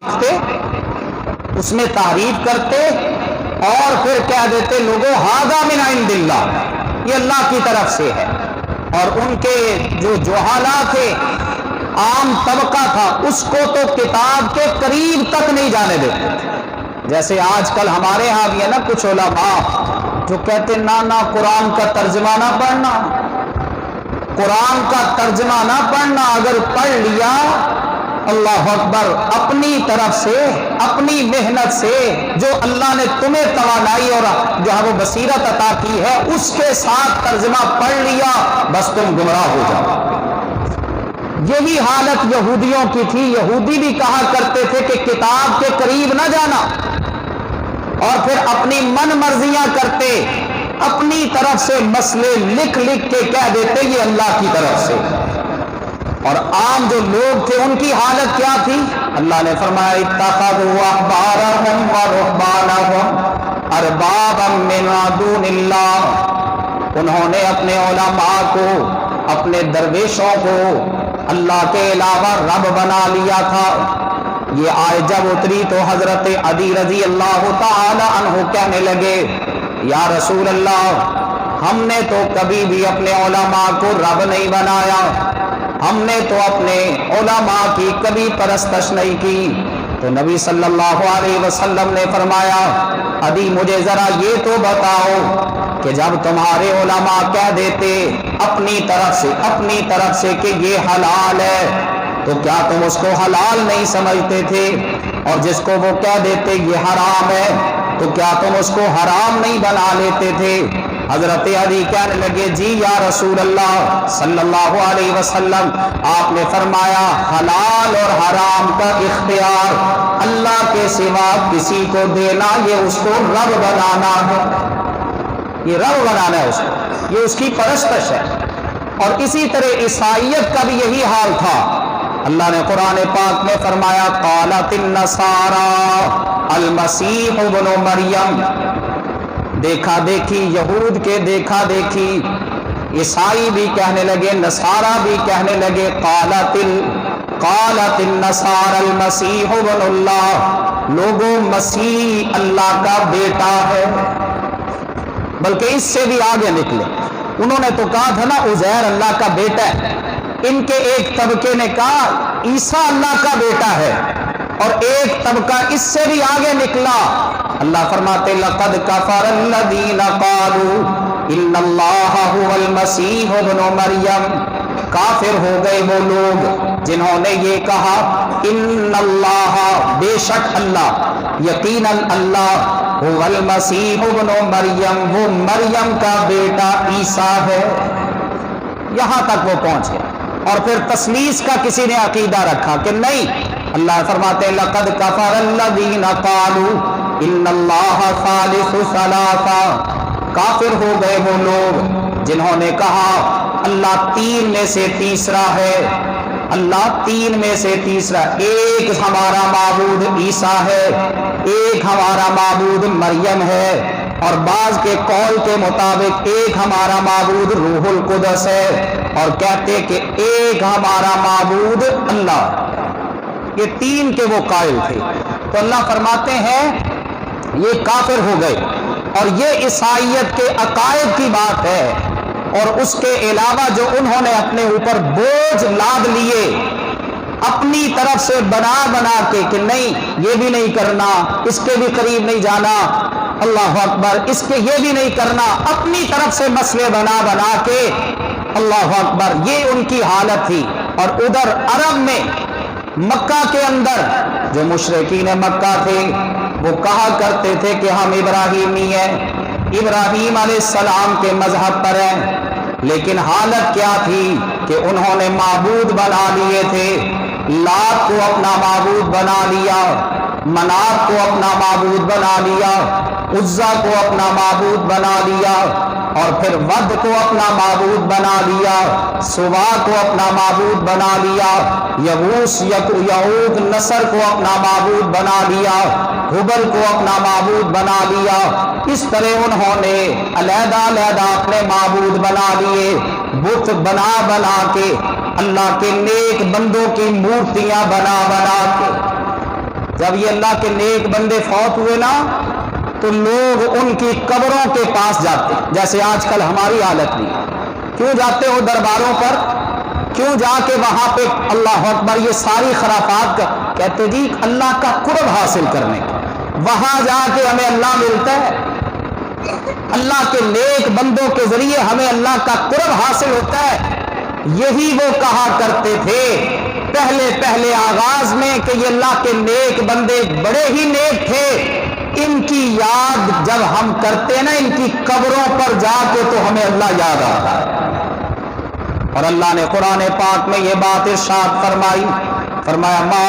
اس میں تعریف کرتے اور پھر کہہ دیتے لوگوں ھذا من عند اللہ، یہ اللہ کی طرف سے ہے، اور ان کے جو جہالا تھے، عام طبقہ تھا، اس کو تو کتاب کے قریب تک نہیں جانے دیتے تھے۔ جیسے آج کل ہمارے ہاں بھی ہے نا کچھ علماء جو کہتے نہ قرآن کا ترجمہ نہ پڑھنا، قرآن کا ترجمہ نہ پڑھنا، اگر پڑھ لیا اللہ اکبر اپنی طرف سے اپنی محنت سے جو اللہ نے تمہیں توانائی اور جو ہے وہ بصیرت عطا کی ہے اس کے ساتھ ترجمہ پڑھ لیا بس تم گمراہ ہو جاؤ۔ یہی حالت یہودیوں کی تھی، یہودی بھی کہا کرتے تھے کہ کتاب کے قریب نہ جانا، اور پھر اپنی من مرضیاں کرتے، اپنی طرف سے مسئلے لکھ لکھ کے کہہ دیتے یہ اللہ کی طرف سے۔ اور عام جو لوگ تھے ان کی حالت کیا تھی؟ اللہ نے فرمایا اتخذوا احبارهم ورهبانهم اربابا من دون اللہ، انہوں نے اپنے علماء کو، اپنے درویشوں کو اللہ کے علاوہ رب بنا لیا تھا۔ یہ آیت جب اتری تو حضرت علی رضی اللہ تعالی عنہ کہنے لگے یا رسول اللہ، ہم نے تو کبھی بھی اپنے علماء کو رب نہیں بنایا، ہم نے تو اپنے علماء کی کبھی پرستش نہیں کی۔ تو نبی صلی اللہ علیہ وسلم نے فرمایا علی مجھے ذرا یہ تو بتاؤ کہ جب تمہارے علماء کہہ دیتے اپنی طرف سے کہ یہ حلال ہے تو کیا تم اس کو حلال نہیں سمجھتے تھے؟ اور جس کو وہ کہہ دیتے یہ حرام ہے تو کیا تم اس کو حرام نہیں بنا لیتے تھے؟ حضرت علی کہنے لگے جی یا رسول اللہ صلی اللہ علیہ وسلم، آپ نے فرمایا حلال اور حرام کا اختیار اللہ کے سوا کسی کو دینا یہ اس کو رب بنانا ہے، یہ رب بنانا ہے اس کو، یہ اس کی پرستش ہے۔ اور اسی طرح عیسائیت کا بھی یہی حال تھا۔ اللہ نے قرآن پاک میں فرمایا قالت النصارى المسیح ابن مریم، دیکھا دیکھی یہود کے دیکھا دیکھی عیسائی بھی کہنے لگے، نصارہ بھی کہنے لگے قالت النصارى المسیح ابن اللہ، لوگوں مسیح اللہ کا بیٹا ہے۔ بلکہ اس سے بھی آگے نکلے، انہوں نے تو کہا تھا نا عزیر اللہ کا بیٹا ہے، ان کے ایک طبقے نے کہا عیسیٰ اللہ کا بیٹا ہے، اور ایک طبقہ اس سے بھی آگے نکلا۔ اللہ فرماتے لقد کفر الذین قالوا ان اللہ هو المسیح ابن مریم، کافر ہو گئے وہ لوگ جنہوں نے یہ کہا ان اللہ، بے شک اللہ، یقینا اللہ، هو المسیح ابن مریم، وہ مریم کا بیٹا عیسیٰ ہے۔ یہاں تک وہ پہنچ گیا، اور پھر تثلیث کا کسی نے عقیدہ رکھا کہ نہیں، اللہ فرماتے لقد کفر الذین قالوا ان اللہ ثالث ثلاثہ، کافر ہو گئے وہ لوگ جنہوں نے کہا اللہ تین میں سے تیسرا ہے، اللہ تین میں سے تیسرا، ایک ہمارا معبود عیسیٰ ہے، ایک ہمارا معبود مریم ہے، اور بعض کے قول کے مطابق ایک ہمارا معبود روح القدس ہے، اور کہتے کہ ایک ہمارا معبود اللہ۔ یہ تین کے وہ قائل تھے۔ تو اللہ فرماتے ہیں یہ کافر ہو گئے، اور یہ عیسائیت کے عقائد کی بات ہے، اور اس کے علاوہ جو انہوں نے اپنے اوپر بوجھ لاد لیے اپنی طرف سے بنا کے کہ نہیں یہ بھی نہیں کرنا، اس کے بھی قریب نہیں جانا، اللہ اکبر، اس کے یہ بھی نہیں کرنا، اپنی طرف سے مسئلے بنا کے، اللہ اکبر، یہ ان کی حالت تھی۔ اور ادھر عرب میں مکہ کے اندر جو مشرکین مکہ تھے وہ کہا کرتے تھے کہ ہم ابراہیمی ہیں، ابراہیم علیہ السلام کے مذہب پر ہیں، لیکن حالت کیا تھی کہ انہوں نے معبود بنا لیے تھے، لات کو اپنا معبود بنا لیا، منات کو اپنا معبود بنا لیا، عزا کو اپنا معبود بنا لیا، اور پھر ود کو اپنا معبود بنا لیا، سوا کو اپنا معبود بنا لیا، یغوث یعوق نصر کو اپنا معبود بنا لیا، حبل کو اپنا معبود بنا لیا۔ اس طرح انہوں نے علیحدہ علیحدہ اپنے معبود بنا لیے، بت بنا کے، اللہ کے نیک بندوں کی مورتیاں بنا کے۔ جب یہ اللہ کے نیک بندے فوت ہوئے نا تو لوگ ان کی قبروں کے پاس جاتے، جیسے آج کل ہماری حالت نہیں۔ کیوں جاتے ہو درباروں پر؟ کیوں جا کے وہاں پہ اللہ اکبر یہ ساری خرافات کا کہتے جی اللہ کا قرب حاصل کرنے کا، وہاں جا کے ہمیں اللہ ملتا ہے، اللہ کے نیک بندوں کے ذریعے ہمیں اللہ کا قرب حاصل ہوتا ہے۔ یہی وہ کہا کرتے تھے پہلے آغاز میں کہ یہ اللہ کے نیک بندے بڑے ہی نیک تھے، ان کی یاد جب ہم کرتے ہیں نا ان کی قبروں پر جا کے تو ہمیں اللہ یاد آتا ہے۔ اور اللہ نے قرآن پاک میں یہ بات ارشاد فرمایا ما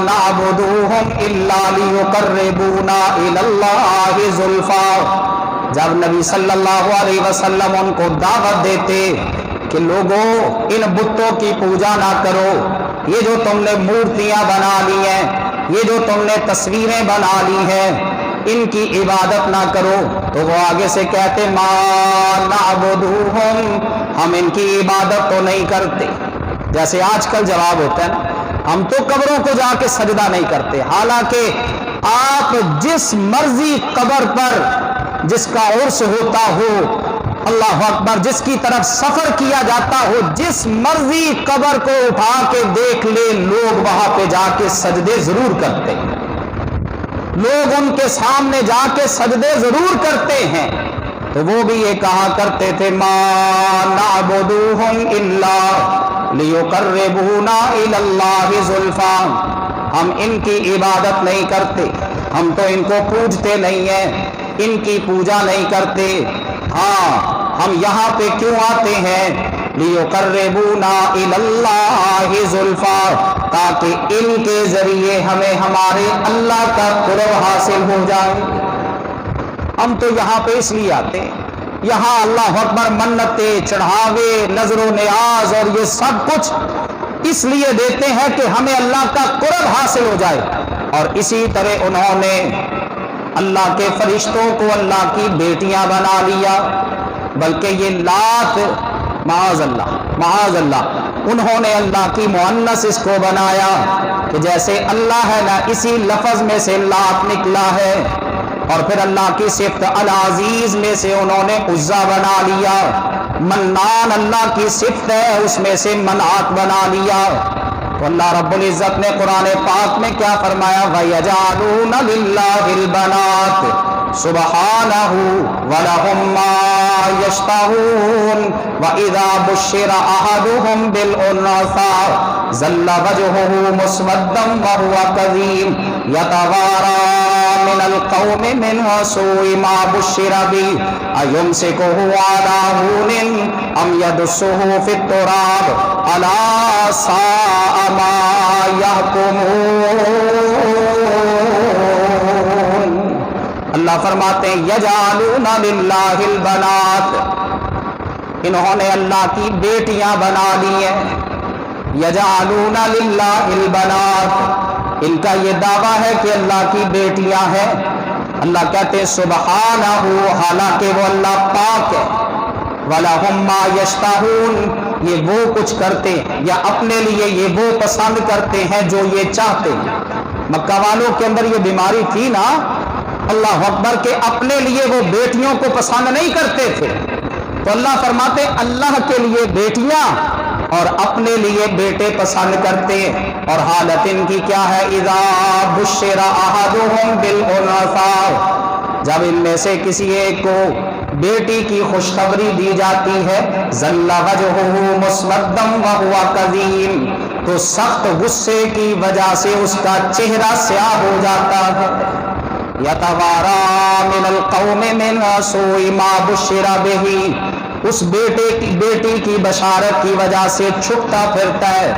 نعبدوہم الا لیقربونا الی اللہ زلفا۔ جب نبی صلی اللہ علیہ وسلم ان کو دعوت دیتے کہ لوگوں ان بتوں کی پوجا نہ کرو، یہ جو تم نے مورتیاں بنا لی ہیں، یہ جو تم نے تصویریں بنا لی ہیں، ان کی عبادت نہ کرو، تو وہ آگے سے کہتے ما نعبدوہم، ہم ان کی عبادت تو نہیں کرتے۔ جیسے آج کل جواب ہوتا ہے نا ہم تو قبروں کو جا کے سجدہ نہیں کرتے، حالانکہ آپ جس مرضی قبر پر جس کا عرس ہوتا ہو، اللہ اکبر، جس کی طرف سفر کیا جاتا ہو، جس مرضی قبر کو اٹھا کے دیکھ لے، لوگ وہاں پہ جا کے سجدے ضرور کرتے ہیں، لوگ ان کے سامنے جا کے سجدے ضرور کرتے ہیں۔ تو وہ بھی یہ کہا کرتے تھے ما نعبدوہم الا لیقربونا الی اللہ زلفا، ہم ان کی عبادت نہیں کرتے، ہم تو ان کو پوجتے نہیں ہیں، ان کی پوجا نہیں کرتے، ہاں ہم یہاں پہ کیوں آتے ہیں لیقربونا الی اللہ زلفا، تاکہ ان کے ذریعے ہمیں ہمارے اللہ کا قرب حاصل ہو جائے۔ ہم تو یہاں پہ اس لیے آتے ہیں، یہاں اللہ اکبر منتیں چڑھاوے نظر و نیاز اور یہ سب کچھ اس لیے دیتے ہیں کہ ہمیں اللہ کا قرب حاصل ہو جائے۔ اور اسی طرح انہوں نے اللہ کے فرشتوں کو اللہ کی بیٹیاں بنا لیا، بلکہ یہ لات معاذ اللہ انہوں نے اللہ کی مؤنث اس کو بنایا کہ جیسے اللہ ہے نا اسی لفظ میں سے لات نکلا ہے، اور پھر اللہ کی صفت العزیز میں سے انہوں نے عزا بنا لیا، منان اللہ کی صفت ہے اس میں سے منات بنا لیا۔ تو اللہ رب العزت نے قرآن پاک میں کیا فرمایا وَيَجْعَلُونَ لِلَّهِ الْبَنَاتِ سُبْحَانَهُ وَلَهُم مَّا يَشْتَهُونَ وَإِذَا بُشِّرَ أَحَدُهُم بِالْأُنثَىٰ ظَلَّ وَجْهُهُ مُسْوَدًّا وَهُوَ كَظِيمٌ يَتَوَارَىٰ مِنَ الْقَوْمِ مِنْ سُوءِ مَا بُشِّرَ بِهِ أَيُمْسِكُهُ عَلَىٰ هُونٍ أَمْ يَدُسُّهُ فِي التُّرَابِ أَلَا سَاءَ مَا يَحْكُمُونَ۔ اللہ فرماتے ہیں یجعلون للہ البنات، انہوں نے اللہ کی بیٹیاں بنا لی ہیں۔ یجعلون للہ البنات، ان کا یہ دعویٰ ہے کہ اللہ کی بیٹیاں ہیں۔ اللہ کہتے ہیں سبحانہ، حالانکہ وہ اللہ پاک ہے، وَلَهُم مَّا يَشْتَهُونَ، یہ وہ کچھ کرتے یا اپنے لیے یہ وہ پسند کرتے ہیں جو یہ چاہتے ہیں۔ مکہ والوں کے اندر یہ بیماری تھی نا، اللہ اکبر، کے اپنے لیے وہ بیٹیوں کو پسند نہیں کرتے تھے، تو اللہ فرماتے اللہ کے لیے بیٹیاں اور اپنے لیے بیٹے پسند کرتے، اور حالت ان کی کیا ہے اذا بشر احدهم بالانثى، جب ان میں سے کسی ایک کو بیٹی کی خوشخبری دی جاتی ہے ظل وجهه مسودا وهو كظيم، تو سخت غصے کی وجہ سے اس کا چہرہ سیاہ ہو جاتا ہے۔ یتوارا من القوم من سوء ما بشر به، اس بیٹی کی بشارت کی وجہ سے چھپتا پھرتا ہے،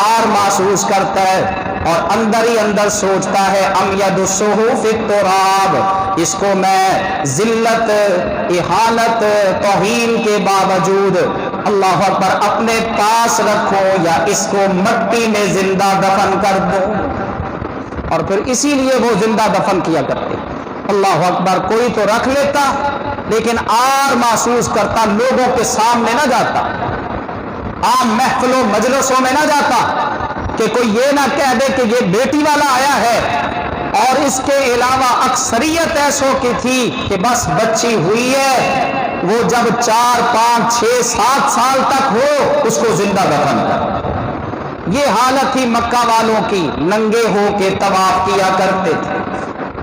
آر محسوس کرتا ہے، اور اندر ہی اندر سوچتا ہے ام یدسہ فی التراب، اس کو میں ذلت، اہانت، توہین کے باوجود اللہ اکبر اپنے پاس رکھوں یا اس کو مٹی میں زندہ دفن کر دوں، اور پھر اسی لیے وہ زندہ دفن کیا کرتے۔ اللہ اکبر، کوئی تو رکھ لیتا لیکن آر محسوس کرتا، لوگوں کے سامنے نہ جاتا، عام محفلوں مجلسوں میں نہ جاتا کہ کوئی یہ نہ کہہ دے کہ یہ بیٹی والا آیا ہے، اس کے علاوہ اکثریت ایسوں کی تھی کہ بس بچی ہوئی ہے، وہ جب 4 5 6 7 سال تک ہو اس کو زندہ دفن کر۔ یہ حالت تھی مکہ والوں کی، ننگے ہو کے طواف کیا کرتے تھے،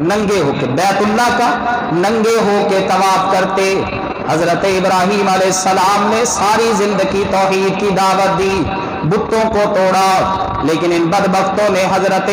ننگے ہو کے بیت اللہ کا ننگے ہو کے طواف کرتے۔ حضرت ابراہیم علیہ السلام نے ساری زندگی توحید کی دعوت دی، بتوں کو توڑا، لیکن ان بدبختوں نے حضرت